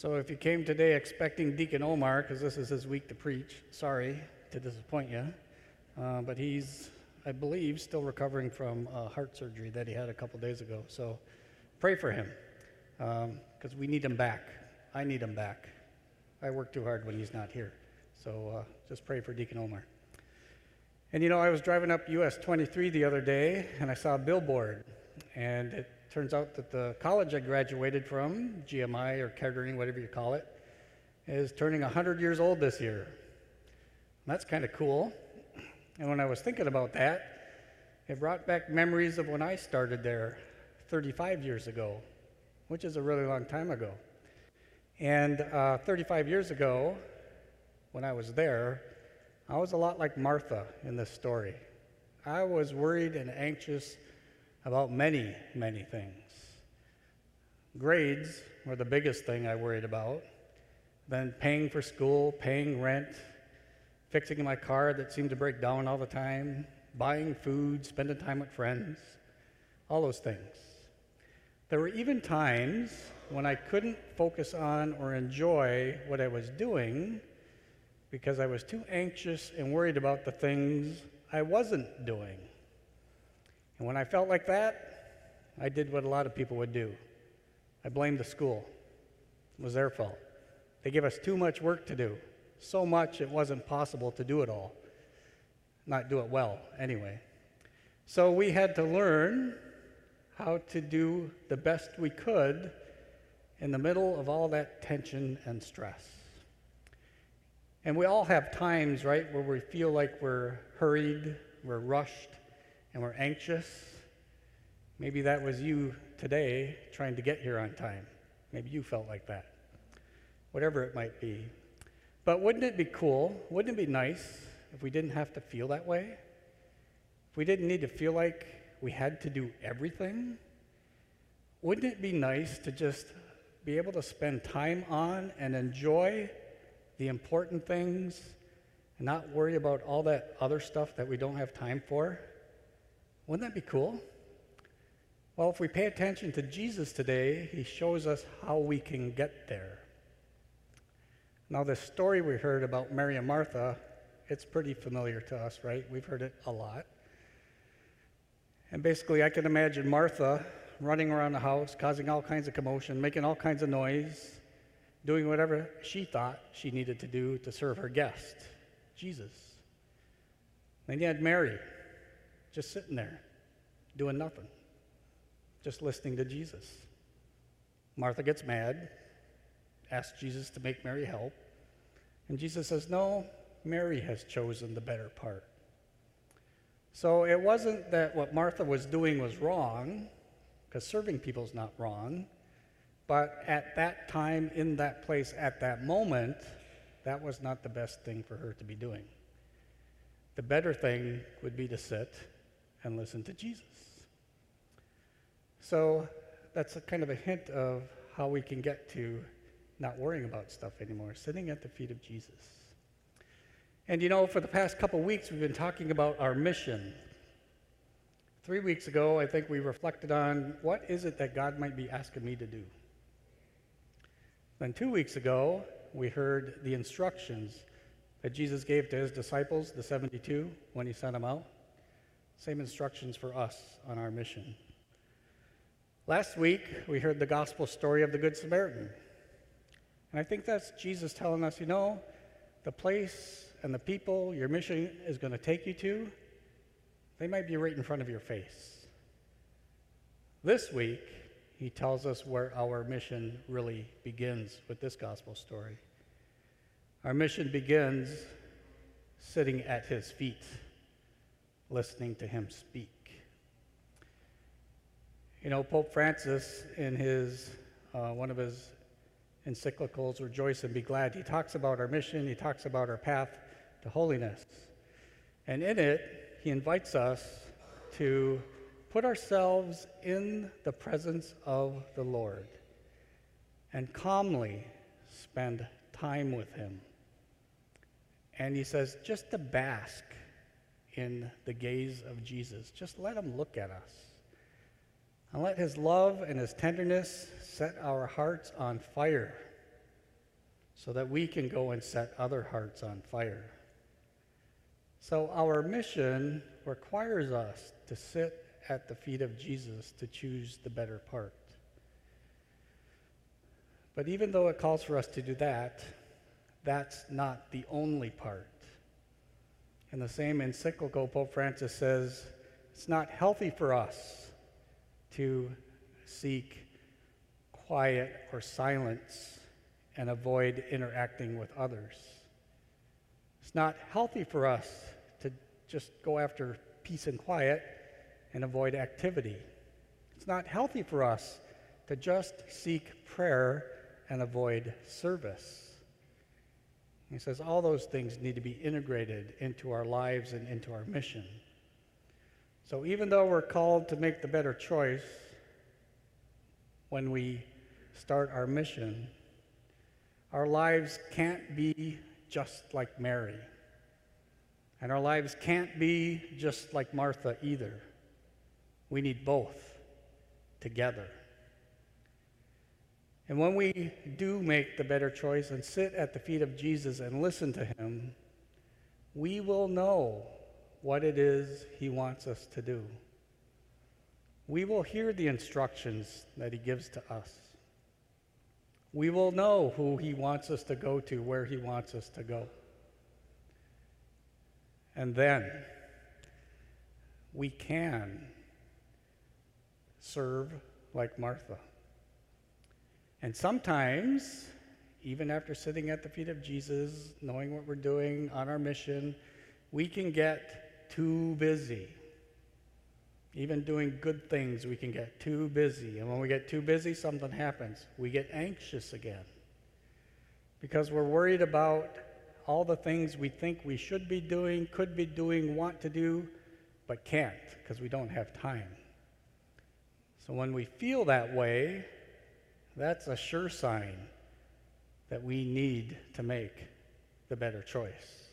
So if you came today expecting Deacon Omar, because this is his week to preach, sorry to disappoint you, but he's, I believe, still recovering from heart surgery that he had a couple days ago. So pray for him, because we need him back. I need him back. I work too hard when he's not here. So just pray for Deacon Omar. And I was driving up US 23 the other day, and I saw a billboard, and it turns out that the college I graduated from, GMI or Kettering, whatever you call it, is turning 100 years old this year. And that's kind of cool. And when I was thinking about that, it brought back memories of when I started there 35 years ago, which is a really long time ago. And 35 years ago, when I was there, I was a lot like Martha in this story. I was worried and anxious about many, many things. Grades were the biggest thing I worried about. Then paying for school, paying rent, fixing my car that seemed to break down all the time, buying food, spending time with friends, all those things. There were even times when I couldn't focus on or enjoy what I was doing because I was too anxious and worried about the things I wasn't doing. And when I felt like that, I did what a lot of people would do. I blamed the school. It was their fault. They gave us too much work to do, so much it wasn't possible to do it all. Not do it well, anyway. So we had to learn how to do the best we could in the middle of all that tension and stress. And we all have times, right, where we feel like we're hurried, we're rushed, and we're anxious. Maybe that was you today trying to get here on time. Maybe you felt like that. Whatever it might be. But wouldn't it be cool, wouldn't it be nice if we didn't have to feel that way? If we didn't need to feel like we had to do everything? Wouldn't it be nice to just be able to spend time on and enjoy the important things and not worry about all that other stuff that we don't have time for? Wouldn't that be cool? Well, if we pay attention to Jesus today, he shows us how we can get there. Now, this story we heard about Mary and Martha, it's pretty familiar to us, right? We've heard it a lot. And basically, I can imagine Martha running around the house, causing all kinds of commotion, making all kinds of noise, doing whatever she thought she needed to do to serve her guest, Jesus. Then you had Mary, just sitting there, doing nothing, just listening to Jesus. Martha gets mad, asks Jesus to make Mary help, and Jesus says, no, Mary has chosen the better part. So it wasn't that what Martha was doing was wrong, because serving people is not wrong, but at that time, in that place, at that moment, that was not the best thing for her to be doing. The better thing would be to sit and listen to Jesus. So that's a kind of a hint of how we can get to not worrying about stuff anymore, sitting at the feet of Jesus. And for the past couple weeks, we've been talking about our mission. 3 weeks ago, I think we reflected on what is it that God might be asking me to do. Then 2 weeks ago, we heard the instructions that Jesus gave to his disciples, the 72, when he sent them out. Same instructions for us on our mission. Last week, we heard the gospel story of the Good Samaritan. And I think that's Jesus telling us, the place and the people your mission is going to take you to, they might be right in front of your face. This week, he tells us where our mission really begins with this gospel story. Our mission begins sitting at his feet, listening to him speak. Pope Francis, in his one of his encyclicals, Rejoice and Be Glad, he talks about our mission, he talks about our path to holiness. And in it, he invites us to put ourselves in the presence of the Lord and calmly spend time with him. And he says, just to bask in the gaze of Jesus. Just let him look at us. And let his love and his tenderness set our hearts on fire so that we can go and set other hearts on fire. So our mission requires us to sit at the feet of Jesus to choose the better part. But even though it calls for us to do that, that's not the only part. In the same encyclical, Pope Francis says, it's not healthy for us to seek quiet or silence and avoid interacting with others. It's not healthy for us to just go after peace and quiet and avoid activity. It's not healthy for us to just seek prayer and avoid service. He says all those things need to be integrated into our lives and into our mission. So even though we're called to make the better choice when we start our mission, our lives can't be just like Mary. And our lives can't be just like Martha either. We need both together. And when we do make the better choice and sit at the feet of Jesus and listen to him, we will know what it is he wants us to do. We will hear the instructions that he gives to us. We will know who he wants us to go to, where he wants us to go. And then we can serve like Martha. And sometimes, even after sitting at the feet of Jesus, knowing what we're doing on our mission, we can get too busy. Even doing good things, we can get too busy. And when we get too busy, something happens. We get anxious again. Because we're worried about all the things we think we should be doing, could be doing, want to do, but can't because we don't have time. So when we feel that way, that's a sure sign that we need to make the better choice.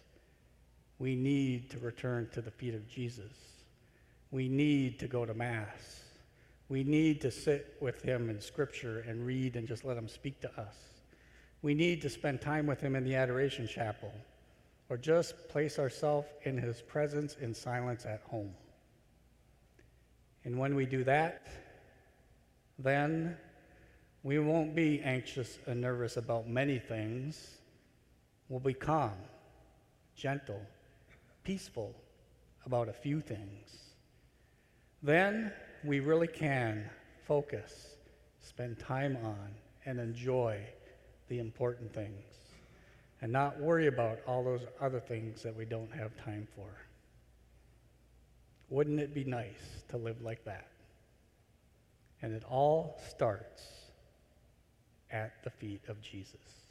We need to return to the feet of Jesus. We need to go to Mass. We need to sit with him in Scripture and read and just let him speak to us. We need to spend time with him in the Adoration Chapel or just place ourselves in his presence in silence at home. And when we do that, then we won't be anxious and nervous about many things. We'll be calm, gentle, peaceful about a few things. Then we really can focus, spend time on, and enjoy the important things, and not worry about all those other things that we don't have time for. Wouldn't it be nice to live like that? And it all starts at the feet of Jesus.